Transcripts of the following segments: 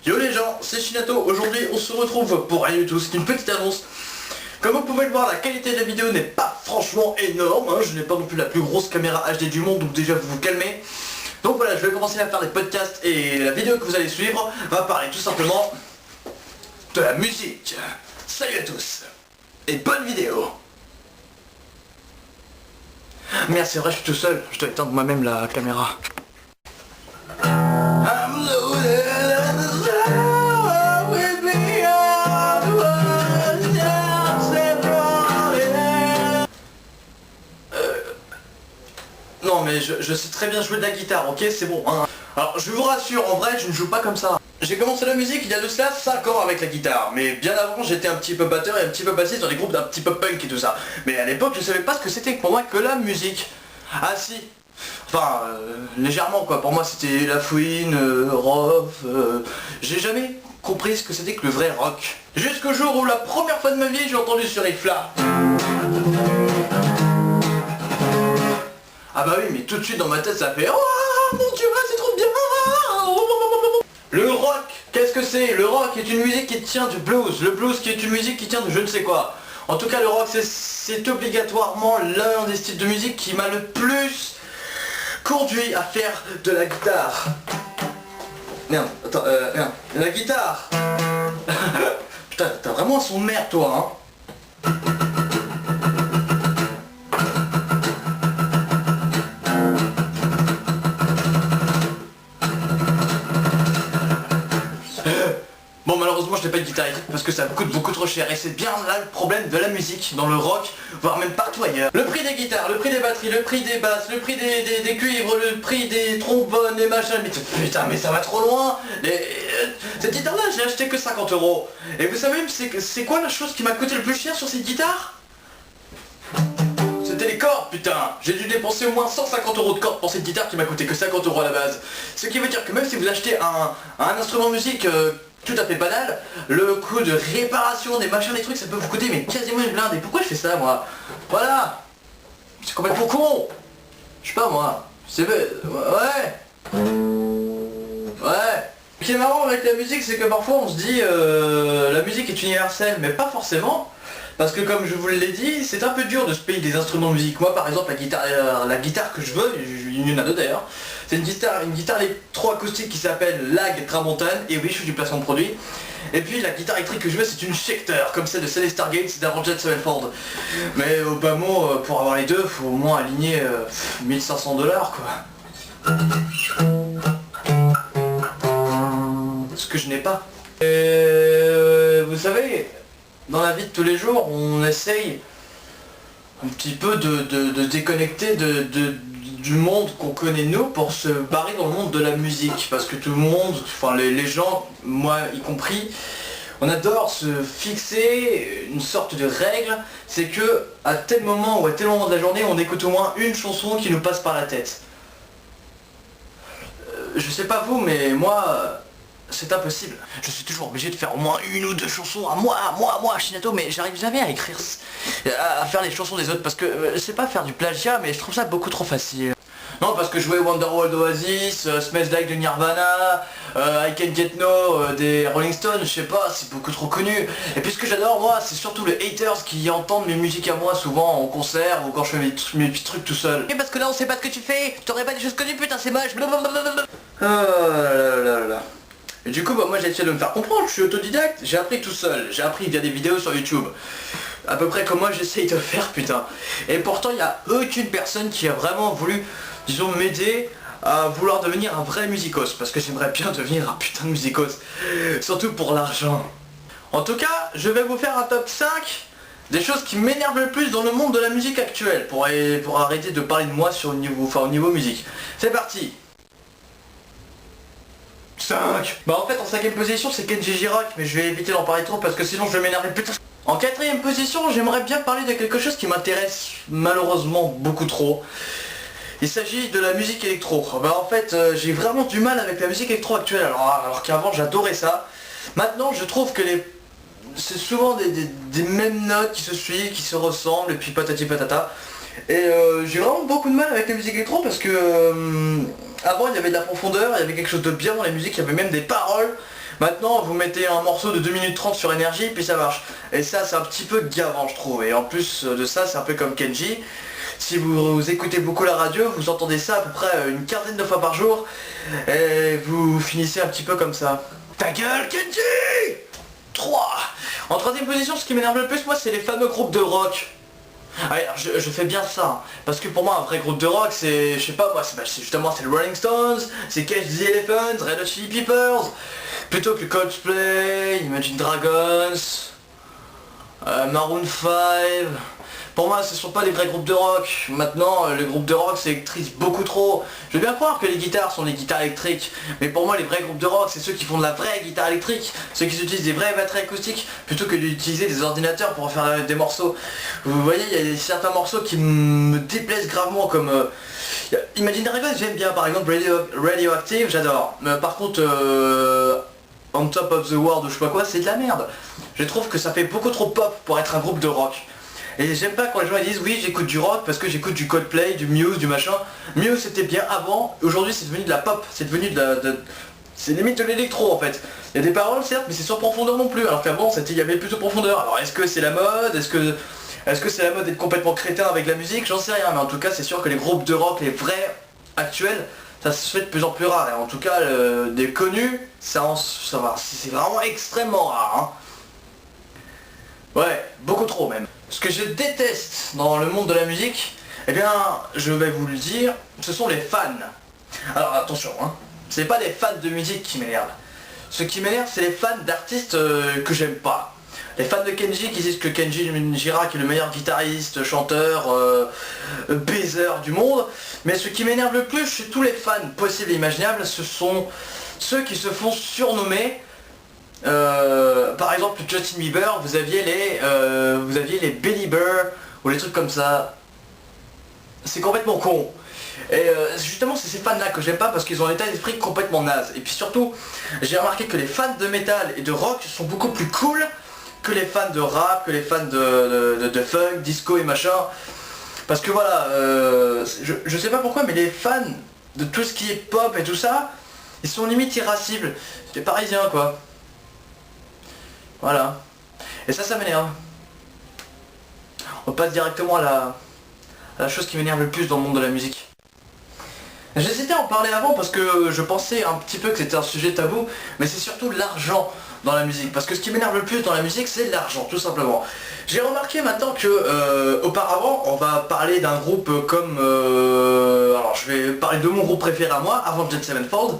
Yo les gens, c'est Shinato. Aujourd'hui on se retrouve pour rien du tout, c'est une petite annonce. Comme vous pouvez le voir, la qualité de la vidéo n'est pas franchement énorme, hein. Je n'ai pas non plus la plus grosse caméra HD du monde, donc déjà vous vous calmez. Donc voilà, je vais commencer à faire des podcasts et la vidéo que vous allez suivre va parler tout simplement de la musique. Salut à tous et bonne vidéo. Merde, c'est vrai, je suis tout seul, je dois éteindre moi-même la caméra. Non mais je sais très bien jouer de la guitare, ok, c'est bon, hein. Alors je vous rassure, en vrai je ne joue pas comme ça. J'ai commencé la musique il y a de cela 5 ans avec la guitare, mais bien avant j'étais un petit peu batteur et un petit peu bassiste dans des groupes d'un petit peu punk et tout ça. Mais à l'époque je savais pas ce que c'était pour moi que la musique. Ah si, enfin légèrement quoi, pour moi c'était la fouine, rock, j'ai jamais compris ce que c'était que le vrai rock. Jusqu'au jour où la première fois de ma vie j'ai entendu ce riff là. Ah bah oui, mais tout de suite dans ma tête ça fait oh mon dieu, c'est trop bien. Le rock, qu'est-ce que c'est? Le rock est une musique qui tient du blues. Le blues qui est une musique qui tient de je ne sais quoi. En tout cas le rock c'est obligatoirement l'un des styles de musique qui m'a le plus conduit à faire de la guitare. Merde, attends, merde, la guitare. Putain, t'as vraiment un son de merde toi, hein. Bon malheureusement je n'ai pas de guitare électrique parce que ça me coûte beaucoup trop cher et c'est bien là le problème de la musique, dans le rock, voire même partout ailleurs. Le prix des guitares, le prix des batteries, le prix des basses, le prix des cuivres, le prix des trombones et machin, mais putain mais ça va trop loin. Cette guitare là j'ai acheté que 50 €. Et vous savez même c'est quoi la chose qui m'a coûté le plus cher sur cette guitare? C'était les cordes, putain. J'ai dû dépenser au moins 150 € de cordes pour cette guitare qui m'a coûté que 50 € à la base. Ce qui veut dire que même si vous achetez un instrument de musique tout à fait banal, le coût de réparation des machins, des trucs, ça peut vous coûter mais quasiment une blinde. Et pourquoi je fais ça moi? Voilà. C'est complètement con. Je sais pas moi. C'est... Ouais. Ouais. Ce qui est marrant avec la musique, c'est que parfois on se dit la musique est universelle, mais pas forcément. Parce que comme je vous l'ai dit, c'est un peu dur de se payer des instruments de musique. Moi par exemple la guitare que je veux, il y en a deux d'ailleurs, c'est une guitare électro-acoustique qui s'appelle Lag Tramontane, et oui je fais du placement de produit. Et puis la guitare électrique que je veux c'est une Schecter, comme celle de Sally Stargate d'Avenged Sevenfold. Mais au bas mot, pour avoir les deux, faut au moins aligner 1500 $ quoi. Ce que je n'ai pas. Vous savez, dans la vie de tous les jours, on essaye un petit peu de déconnecter du monde qu'on connaît nous pour se barrer dans le monde de la musique. Parce que tout le monde, enfin les gens, moi y compris, on adore se fixer une sorte de règle, c'est que à tel moment ou à tel moment de la journée, on écoute au moins une chanson qui nous passe par la tête. Je sais pas vous, mais moi... c'est impossible. Je suis toujours obligé de faire au moins une ou deux chansons à moi, Shinato, mais j'arrive jamais à écrire, à faire les chansons des autres, parce que c'est pas faire du plagiat, mais je trouve ça beaucoup trop facile. Non, parce que jouer Wonderwall d'Oasis, Smells Like de Nirvana, I Can't Get No des Rolling Stones, je sais pas, c'est beaucoup trop connu. Et puis ce que j'adore moi, c'est surtout les haters qui entendent mes musiques à moi souvent en concert ou quand je fais mes petits trucs tout seul. Et parce que là on sait pas ce que tu fais, t'aurais pas des choses connues, putain c'est moche, blablabla. Oh là là là là. Et du coup bah, moi j'ai essayé de me faire comprendre, je suis autodidacte, j'ai appris tout seul, j'ai appris via des vidéos sur YouTube. À peu près comme moi j'essaye de faire putain. Et pourtant il n'y a aucune personne qui a vraiment voulu, disons, m'aider à vouloir devenir un vrai musicos. Parce que j'aimerais bien devenir un putain de musicos. Surtout pour l'argent. En tout cas, je vais vous faire un top 5 des choses qui m'énervent le plus dans le monde de la musique actuelle. Pour arrêter de parler de moi sur au niveau musique. C'est parti. 5. Bah en fait en 5ème position c'est Kenji Girac, mais je vais éviter d'en parler trop parce que sinon je vais m'énerver putain. En 4ème position j'aimerais bien parler de quelque chose qui m'intéresse malheureusement beaucoup trop. Il s'agit de la musique électro. Bah en fait j'ai vraiment du mal avec la musique électro actuelle alors qu'avant j'adorais ça. Maintenant je trouve que c'est souvent des mêmes notes qui se suivent, qui se ressemblent et puis patati patata. Et j'ai vraiment beaucoup de mal avec la musique électro parce que avant il y avait de la profondeur, il y avait quelque chose de bien dans les musiques, il y avait même des paroles. Maintenant vous mettez un morceau de 2 minutes 30 sur énergie puis ça marche. Et ça c'est un petit peu gavant je trouve. Et en plus de ça c'est un peu comme Kenji. Si vous écoutez beaucoup la radio, vous entendez ça à peu près une quinzaine de fois par jour. Et vous finissez un petit peu comme ça. Ta gueule Kenji 3. En troisième position, ce qui m'énerve le plus moi c'est les fameux groupes de rock. Allez, alors, je fais bien ça, hein, parce que pour moi un vrai groupe de rock c'est, je sais pas moi, c'est justement c'est le Rolling Stones, c'est Cage the Elephant, Red Hot Chili Peppers, plutôt que Coldplay, Imagine Dragons, Maroon 5. Pour moi ce sont pas des vrais groupes de rock. Maintenant les groupes de rock c'est électrise beaucoup trop. Je veux bien croire que les guitares sont des guitares électriques, mais pour moi les vrais groupes de rock c'est ceux qui font de la vraie guitare électrique, ceux qui utilisent des vraies batteries acoustiques plutôt que d'utiliser des ordinateurs pour faire des morceaux. Vous voyez il y a certains morceaux qui me déplaisent gravement comme Imagine Dragons j'aime bien, par exemple Radioactive j'adore. Par contre On Top of the World ou je sais pas quoi c'est de la merde. Je trouve que ça fait beaucoup trop pop pour être un groupe de rock. Et j'aime pas quand les gens ils disent oui j'écoute du rock parce que j'écoute du Coldplay, du Muse, du machin. Muse c'était bien avant, aujourd'hui c'est devenu de la pop, c'est devenu c'est limite de l'électro en fait. Il y a des paroles certes mais c'est sans profondeur non plus, alors qu'avant il y avait plus de profondeur. Alors est-ce que c'est la mode, est-ce que c'est la mode d'être complètement crétin avec la musique, j'en sais rien, mais en tout cas c'est sûr que les groupes de rock, les vrais actuels, ça se fait de plus en plus rare. Et en tout cas des connus, ça va, c'est vraiment extrêmement rare. Hein. Ouais, beaucoup trop même. Ce que je déteste dans le monde de la musique, eh bien, je vais vous le dire, ce sont les fans. Alors attention, hein, c'est pas les fans de musique qui m'énervent. Ce qui m'énerve, c'est les fans d'artistes que j'aime pas. Les fans de Kenji qui disent que Kenji Girac est le meilleur guitariste, chanteur, baiser du monde. Mais ce qui m'énerve le plus chez tous les fans possibles et imaginables, ce sont ceux qui se font surnommer. Par exemple Justin Bieber, vous aviez les Beliebers ou les trucs comme ça. C'est complètement con. Et justement c'est ces fans là que j'aime pas parce qu'ils ont un état d'esprit complètement naze. Et puis surtout j'ai remarqué que les fans de métal et de rock sont beaucoup plus cool que les fans de rap, que les fans de funk, disco et machin. Parce que voilà, je sais pas pourquoi mais les fans de tout ce qui est pop et tout ça, ils sont limite irascibles. C'est parisien quoi. Voilà. Et ça m'énerve. On passe directement à la chose qui m'énerve le plus dans le monde de la musique. J'hésitais à en parler avant parce que je pensais un petit peu que c'était un sujet tabou, mais c'est surtout l'argent dans la musique. Parce que ce qui m'énerve le plus dans la musique, c'est l'argent, tout simplement. J'ai remarqué maintenant que, auparavant, on va parler d'un groupe comme... alors je vais parler de mon groupe préféré à moi, Avenged Sevenfold.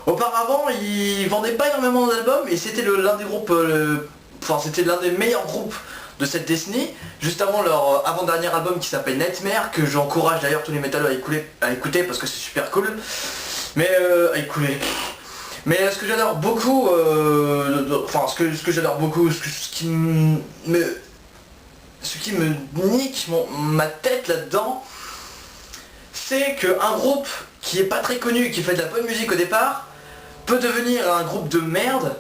Auparavant, ils vendaient pas énormément d'albums et c'était l'un des groupes, enfin c'était l'un des meilleurs groupes de cette décennie, juste avant leur avant-dernier album qui s'appelle Nightmare, que j'encourage d'ailleurs tous les métallos à écouter parce que c'est super cool. Mais à écouter. Mais ce que j'adore beaucoup, enfin ce que j'adore beaucoup, ce qui me nique ma tête là-dedans, c'est qu'un groupe qui est pas très connu, qui fait de la bonne musique au départ, peut devenir un groupe de merde,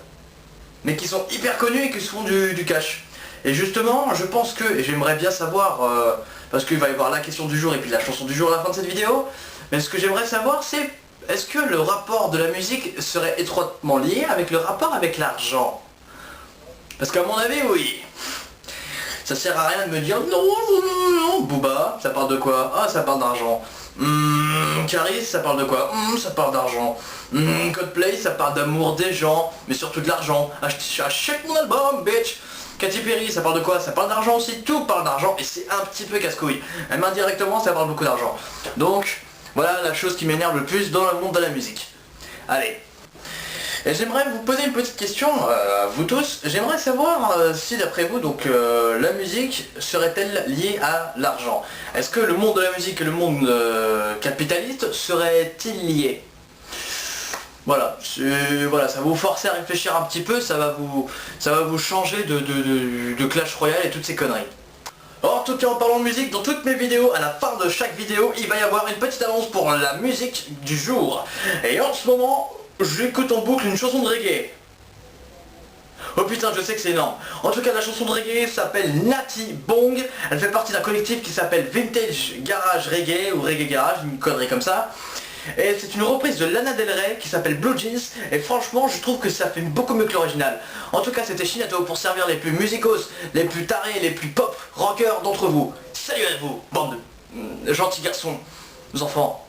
mais qui sont hyper connus et qui se font du cash. Et justement, je pense que, et j'aimerais bien savoir, parce qu'il va y avoir la question du jour et puis la chanson du jour à la fin de cette vidéo, mais ce que j'aimerais savoir c'est, est-ce que le rapport de la musique serait étroitement lié avec le rapport avec l'argent? Parce qu'à mon avis, oui. Ça sert à rien de me dire non, non, non, non, Booba, ça parle de quoi? Ah, ça parle d'argent. Caris, ça parle de quoi? Ça parle d'argent. Coldplay, ça parle d'amour des gens, mais surtout de l'argent. Achète mon album, bitch. Katy Perry, ça parle de quoi? Ça parle d'argent aussi, tout parle d'argent, et c'est un petit peu casse-couille. Même indirectement, ça parle beaucoup d'argent. Donc, voilà la chose qui m'énerve le plus dans le monde de la musique. Allez. Et j'aimerais vous poser une petite question, à vous tous. J'aimerais savoir si d'après vous, donc la musique serait-elle liée à l'argent? Est-ce que le monde de la musique et le monde capitaliste seraient-ils liés? Voilà, voilà, ça va vous forcer à réfléchir un petit peu, ça va vous changer de Clash Royale et toutes ces conneries. En tout cas, en parlant de musique, dans toutes mes vidéos, à la fin de chaque vidéo, il va y avoir une petite annonce pour la musique du jour. Et en ce moment, j'écoute en boucle une chanson de reggae. Oh putain, je sais que c'est énorme. En tout cas, la chanson de reggae s'appelle Natty Bong. Elle fait partie d'un collectif qui s'appelle Vintage Garage Reggae ou Reggae Garage, une connerie comme ça. Et c'est une reprise de Lana Del Rey qui s'appelle Blue Jeans, et franchement je trouve que ça fait beaucoup mieux que l'original. En tout cas c'était Shinato pour servir les plus musicos, les plus tarés, les plus pop rockers d'entre vous. Salut à vous, bande de gentils garçons, enfants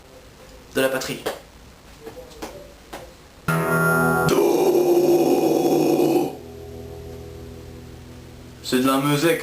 de la patrie. C'est de la musique.